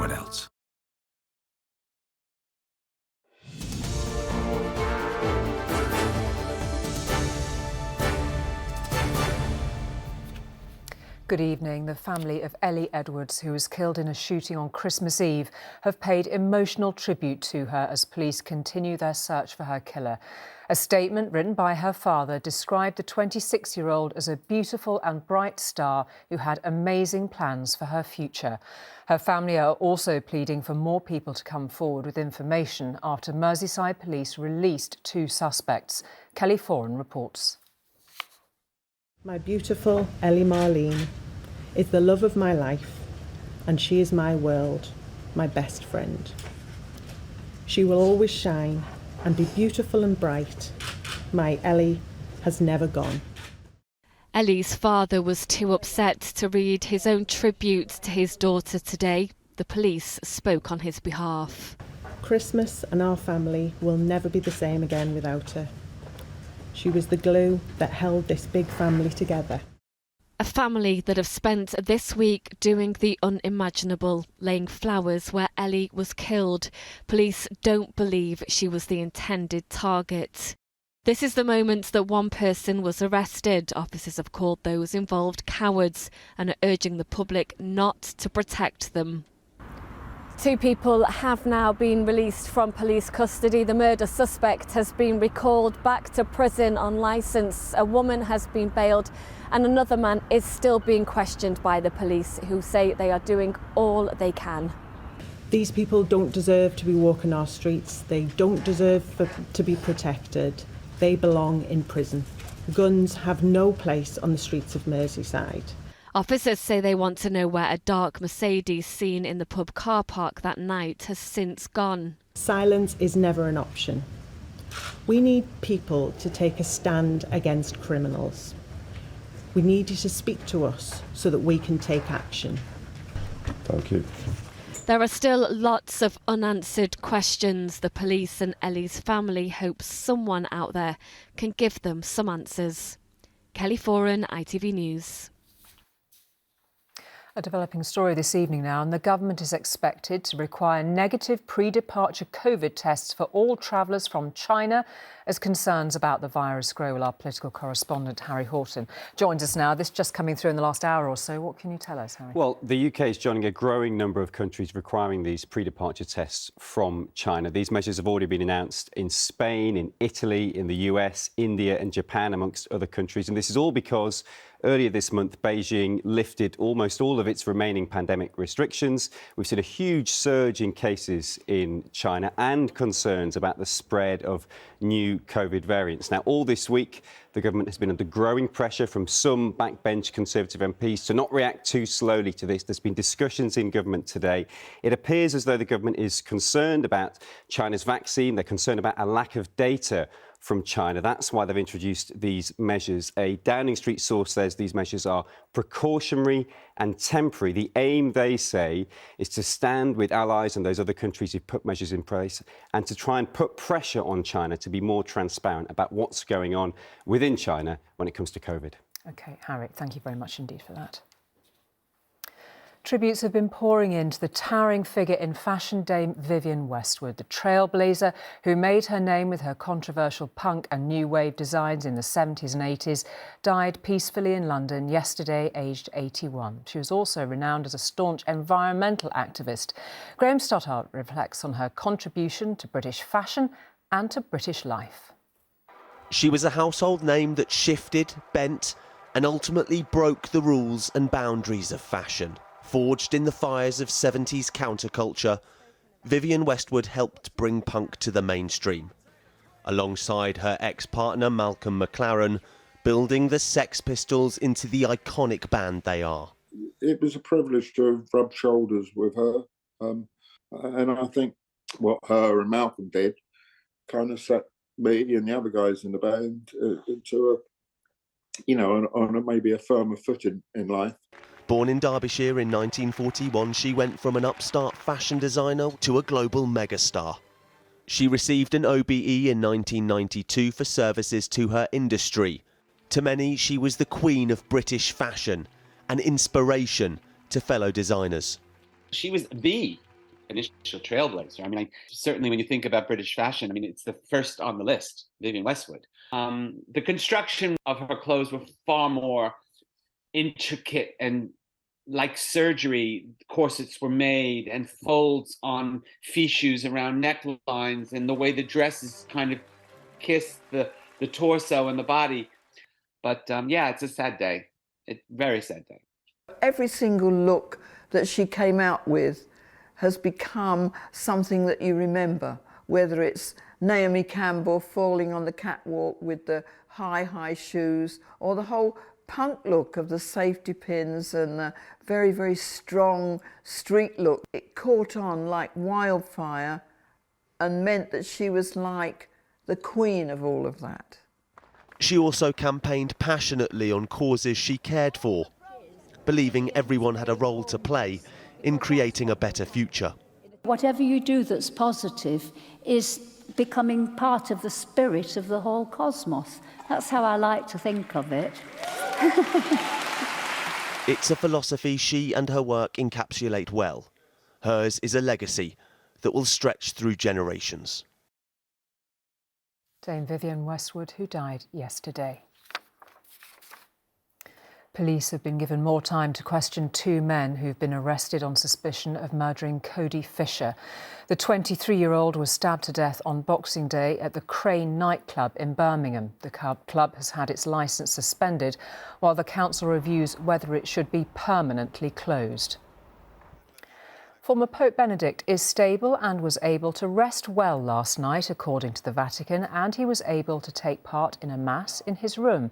everyone else. Good evening. The family of Ellie Edwards, who was killed in a shooting on Christmas Eve, have paid emotional tribute to her as police continue their search for her killer. A statement written by her father described the 26-year-old as a beautiful and bright star who had amazing plans for her future. Her family are also pleading for more people to come forward with information after Merseyside police released 2 suspects. Kelly Foran reports. My beautiful Ellie Marlene is the love of my life, and she is my world, my best friend. She will always shine and be beautiful and bright. My Ellie has never gone. Ellie's father was too upset to read his own tribute to his daughter today. The police spoke on his behalf. Christmas and our family will never be the same again without her. She was the glue that held this big family together. A family that have spent this week doing the unimaginable, laying flowers where Ellie was killed. Police don't believe she was the intended target. This is the moment that one person was arrested. Officers have called those involved cowards and are urging the public not to protect them. 2 people have now been released from police custody. The murder suspect has been recalled back to prison on licence. A woman has been bailed and another man is still being questioned by the police, who say they are doing all they can. These people don't deserve to be walking our streets. They don't deserve to be protected. They belong in prison. Guns have no place on the streets of Merseyside. Officers say they want to know where a dark Mercedes seen in the pub car park that night has since gone. Silence is never an option. We need people to take a stand against criminals. We need you to speak to us so that we can take action. Thank you. There are still lots of unanswered questions. The police and Ellie's family hope someone out there can give them some answers. Kelly Foran, ITV News. A developing story this evening now, and the government is expected to require negative pre-departure COVID tests for all travellers from China as concerns about the virus grow. Well, our political correspondent Harry Horton joins us now. This just coming through in the last hour or so. What can you tell us, Harry? Well, the UK is joining a growing number of countries requiring these pre-departure tests from China. These measures have already been announced in Spain, in Italy, in the US, India and Japan, amongst other countries. And this is all because earlier this month, Beijing lifted almost all of its remaining pandemic restrictions. We've seen a huge surge in cases in China and concerns about the spread of new COVID variants. Now, all this week, the government has been under growing pressure from some backbench Conservative MPs to not react too slowly to this. There's been discussions in government today. It appears as though the government is concerned about China's vaccine. They're concerned about a lack of data from China. That's why they've introduced these measures. A Downing Street source says these measures are precautionary and temporary. The aim, they say, is to stand with allies and those other countries who've put measures in place and to try and put pressure on China to be more transparent about what's going on within China when it comes to COVID. OK, Harry, thank you very much indeed for that. Tributes have been pouring into the towering figure in fashion dame Vivienne Westwood, the trailblazer who made her name with her controversial punk and new wave designs in the 70s and 80s, died peacefully in London yesterday, aged 81. She was also renowned as a staunch environmental activist. Graham Stothart reflects on her contribution to British fashion and to British life. She was a household name that shifted, bent, and ultimately broke the rules and boundaries of fashion. Forged in the fires of 70s counterculture, Vivienne Westwood helped bring punk to the mainstream, alongside her ex-partner Malcolm McLaren, building the Sex Pistols into the iconic band they are. It was a privilege to have rubbed shoulders with her, and I think what her and Malcolm did kind of set me and the other guys in the band into on maybe a firmer footing in life. Born in Derbyshire in 1941, she went from an upstart fashion designer to a global megastar. She received an OBE in 1992 for services to her industry. To many, she was the queen of British fashion, an inspiration to fellow designers. She was the initial trailblazer. I mean, certainly when you think about British fashion, I mean, it's the first on the list, Vivienne Westwood. The construction of her clothes were far more intricate and like surgery. Corsets were made and folds on fichus around necklines, and the way the dresses kind of kiss the torso and the body. But yeah, it's a sad day. Very sad day. Every single look that she came out with has become something that you remember, whether it's Naomi Campbell falling on the catwalk with the high shoes, or the whole punk look of the safety pins and the very, very strong street look. It caught on like wildfire and meant that she was like the queen of all of that. She also campaigned passionately on causes she cared for, believing everyone had a role to play in creating a better future. Whatever you do that's positive is becoming part of the spirit of the whole cosmos. That's how I like to think of it. It's a philosophy she and her work encapsulate well. Hers is a legacy that will stretch through generations. Dame Vivienne Westwood, who died yesterday. Police have been given more time to question two men who've been arrested on suspicion of murdering Cody Fisher. The 23-year-old was stabbed to death on Boxing Day at the Crane nightclub in Birmingham. The club has had its licence suspended while the council reviews whether it should be permanently closed. Former Pope Benedict is stable and was able to rest well last night, according to the Vatican, and he was able to take part in a mass in his room.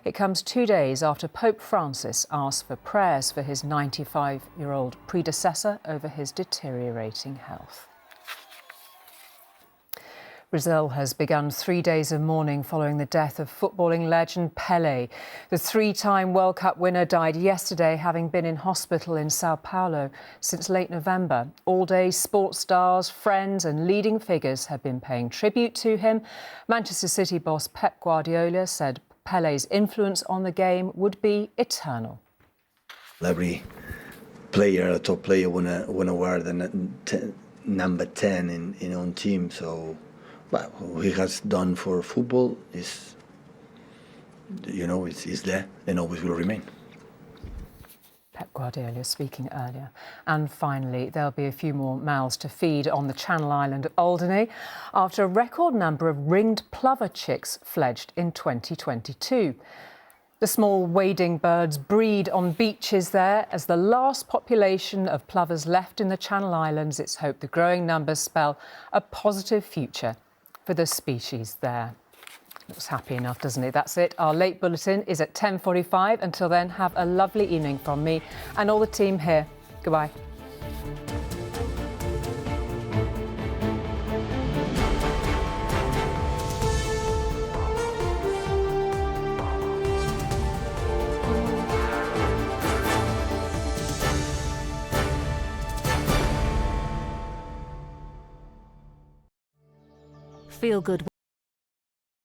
It comes 2 days after Pope Francis asked for prayers for his 95-year-old predecessor over his deteriorating health. Brazil has begun 3 days of mourning following the death of footballing legend Pele. The three-time World Cup winner died yesterday, having been in hospital in Sao Paulo since late November. All day, sports stars, friends and leading figures have been paying tribute to him. Manchester City boss Pep Guardiola said Pele's influence on the game would be eternal. Every player, a top player, won a award and number 10 in own team, so what he has done for football is, it's there and always will remain. Pep Guardiola speaking earlier. And finally, there'll be a few more mouths to feed on the Channel Island of Alderney after a record number of ringed plover chicks fledged in 2022. The small wading birds breed on beaches there. As the last population of plovers left in the Channel Islands, it's hoped the growing numbers spell a positive future for the species there. Looks happy enough, doesn't it? That's it. Our late bulletin is at 10:45. Until then, have a lovely evening from me and all the team here. Goodbye. Feel good.